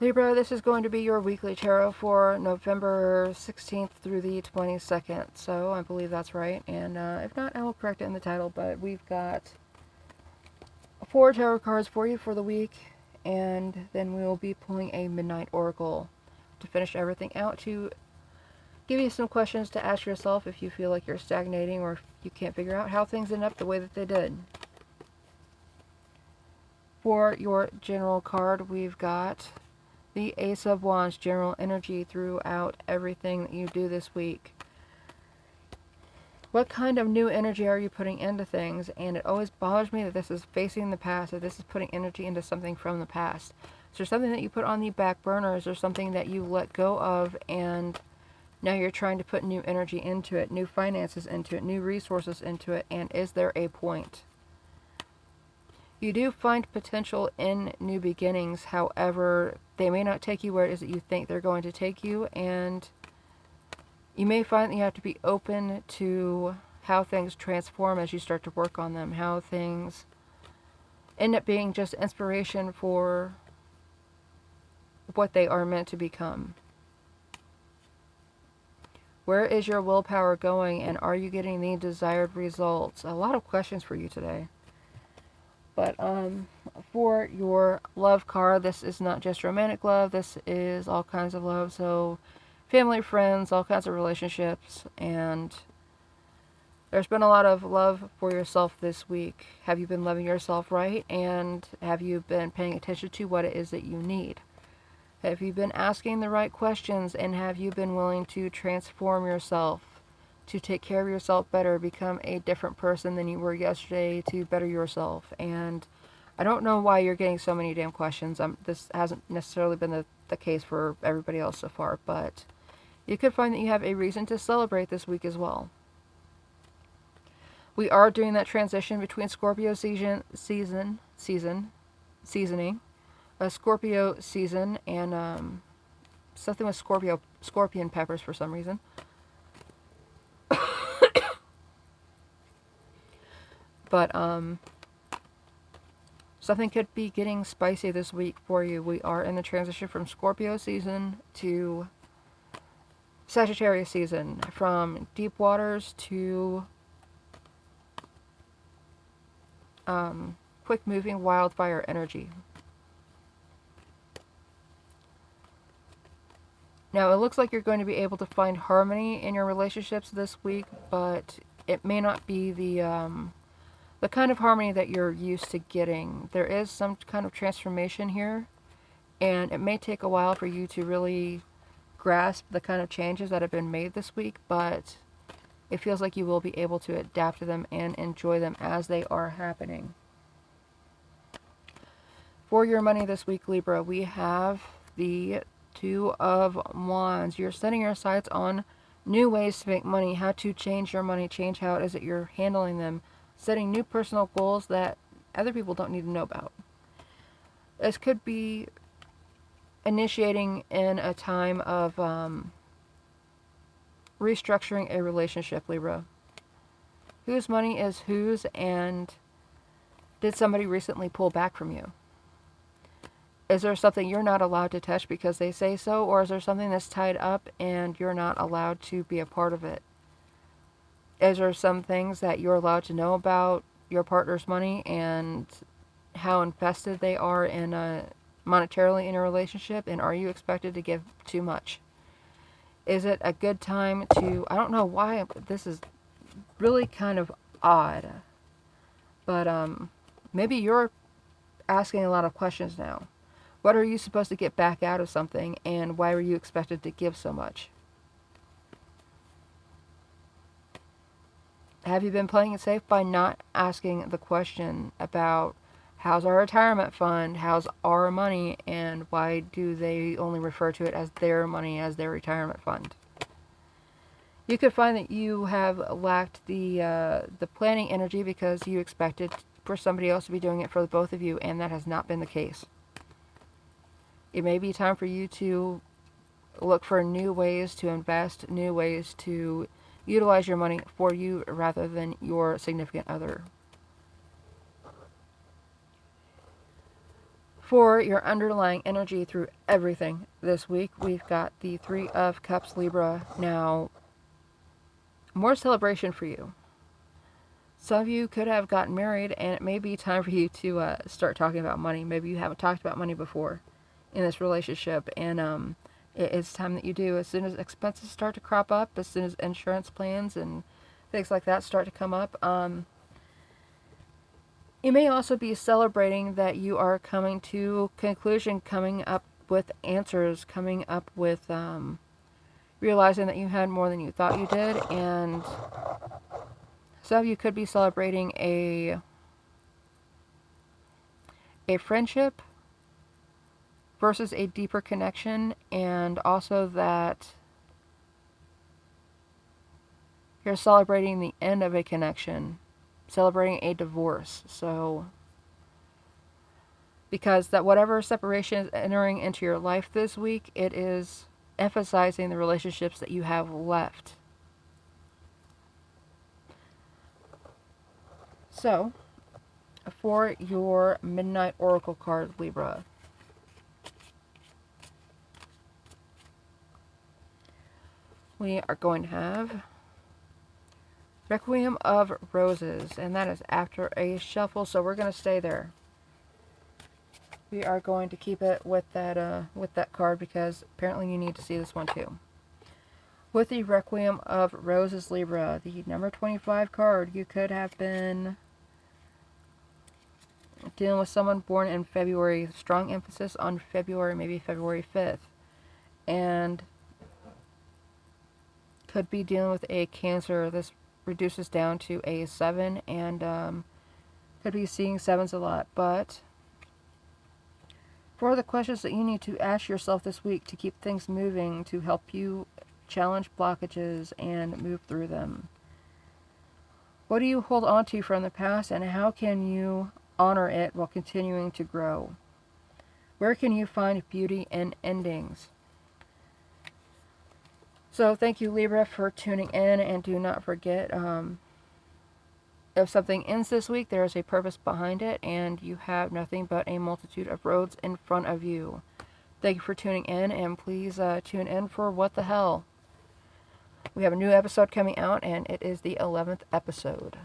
Libra, this is going to be your weekly tarot for November 16th through the 22nd. So I believe that's right. And if not, I will correct it in the title. But we've got 4 tarot cards for you for the week. And then we will be pulling a Midnight Oracle to finish everything out, to give you some questions to ask yourself if you feel like you're stagnating or if you can't figure out how things end up the way that they did. For your general card, we've got the Ace of Wands, general energy throughout everything that you do this week. What kind of new energy are you putting into things? And it always bothers me that this is facing the past, that this is putting energy into something from the past. Is there something that you put on the back burner? Is there something that you let go of and now you're trying to put new energy into it, new finances into it, new resources into it? And is there a point? You do find potential in new beginnings. However, they may not take you where it is that you think they're going to take you, and you may find that you have to be open to how things transform as you start to work on them, how things end up being just inspiration for what they are meant to become. Where is your willpower going, and are you getting the desired results? A lot of questions for you today. But for your love card, this is not just romantic love, this is all kinds of love. So family, friends, all kinds of relationships, and there's been a lot of love for yourself this week. Have you been loving yourself right? And have you been paying attention to what it is that you need? Have you been asking the right questions, and have you been willing to transform yourself, to take care of yourself better, become a different person than you were yesterday, to better yourself? And I don't know why you're getting so many damn questions. This hasn't necessarily been the case for everybody else so far, but you could find that you have a reason to celebrate this week as well. We are doing that transition between Scorpio seasoning, a Scorpio season, and something with scorpion peppers for some reason. But something could be getting spicy this week for you. We are in the transition from Scorpio season to Sagittarius season, from deep waters to quick moving wildfire energy. Now, it looks like you're going to be able to find harmony in your relationships this week, but it may not be the kind of harmony that you're used to getting. There is some kind of transformation here, and it may take a while for you to really grasp the kind of changes that have been made this week, but it feels like you will be able to adapt to them and enjoy them as they are happening. For your money this week, Libra, we have the Two of Wands. You're setting your sights on new ways to make money, how to change your money, change how it is that you're handling them, setting new personal goals that other people don't need to know about. This could be initiating in a time of restructuring a relationship, Libra. Whose money is whose, and did somebody recently pull back from you? Is there something you're not allowed to touch because they say so, or is there something that's tied up and you're not allowed to be a part of it? Is there some things that you're allowed to know about your partner's money and how invested they are in monetarily in a relationship, and are you expected to give too much? Is it a good time to, I don't know why this is really kind of odd, but maybe you're asking a lot of questions now. What are you supposed to get back out of something, and why were you expected to give so much? Have you been playing it safe by not asking the question about how's our retirement fund, how's our money, and why do they only refer to it as their money, as their retirement fund? You could find that you have lacked the planning energy because you expected for somebody else to be doing it for the both of you, and that has not been the case. It may be time for you to look for new ways to invest, new ways to utilize your money for you rather than your significant other. For your underlying energy through everything this week, we've got the Three of Cups, Libra. Now, more celebration for you. Some of you could have gotten married, and it may be time for you to start talking about money. Maybe you haven't talked about money before in this relationship, and it's time that you do. As soon as expenses start to crop up, as soon as insurance plans and things like that start to come up, you may also be celebrating that you are coming to conclusion, coming up with answers, coming up with realizing that you had more than you thought you did, and some of you could be celebrating a friendship versus a deeper connection, and also that you're celebrating the end of a connection, celebrating a divorce. So, because that whatever separation is entering into your life this week, it is emphasizing the relationships that you have left. So, for your Midnight Oracle card, Libra, we are going to have Requiem of Roses, and that is after a shuffle, so we're going to stay there. We are going to keep it with that card because apparently you need to see this one too. With the Requiem of Roses, Libra, the number 25 card, you could have been dealing with someone born in February, strong emphasis on February, maybe February 5th, and could be dealing with a Cancer. This reduces down to a 7, and could be seeing 7s a lot. But for the questions that you need to ask yourself this week to keep things moving, to help you challenge blockages and move through them. What do you hold on to from the past, and how can you honor it while continuing to grow? Where can you find beauty in endings? So thank you, Libra, for tuning in, and do not forget, if something ends this week, there is a purpose behind it, and you have nothing but a multitude of roads in front of you. Thank you for tuning in, and please tune in for What the Hell. We have a new episode coming out, and it is the 11th episode.